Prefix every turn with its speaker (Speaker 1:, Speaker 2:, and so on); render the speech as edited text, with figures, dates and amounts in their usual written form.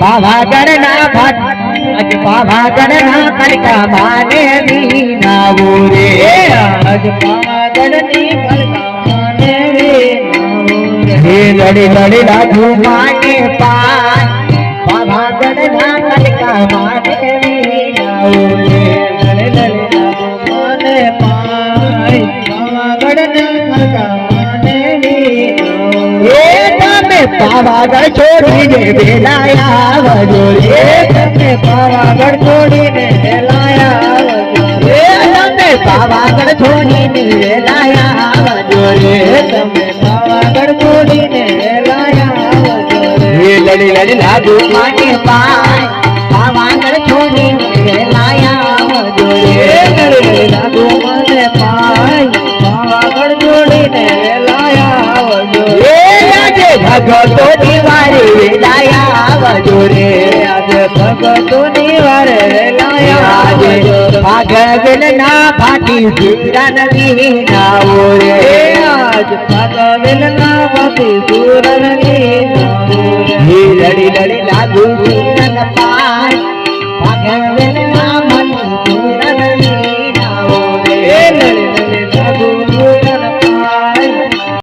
Speaker 1: પાવાગઢ ના ભાટ આજ પાવાગઢ ના કલકા માને વીનાવો રે
Speaker 2: આજ પાવાગઢ ની કલકા માને વીનાવો
Speaker 1: હે લડી લડી લાગુ માને પાય પાવાગઢ ના કલકા માને વીનાવો રે
Speaker 2: લડે લડે લાગુ માને પાય પાવાગઢ ના કલકા માને વીનાવો
Speaker 1: એ તમે પાવાગઢ છોડીને વેલાયા આવજો રે
Speaker 2: તમે પાવાગઢ છોડીને વેલાયા આવજો
Speaker 1: એ તમે પાવાગઢ છોડીને વેલાયા આવજો રે
Speaker 2: તમે પાવાગઢ છોડીને વેલાયા આવજો
Speaker 1: હે લડી લડી લાગુ માને પાય પાવાગઢ છોડીને વેલાયા આવજો રે
Speaker 2: લડે લાગુ મને પાય પાવાગઢ છોડીને વેલાયા આવજો
Speaker 1: એ આજે ભગતો દિવાળી વેલાયા આવજો રે
Speaker 2: આજે ભગતોની વારે વેલાયા
Speaker 1: આજે
Speaker 2: આવજો
Speaker 1: ભાગવેલ ના ફાટી સુરાન વીનાવો રે
Speaker 2: આજ ભાગવેલ ના ભાતી સુરન ની
Speaker 1: હે લડી લડી લાગુ સુરન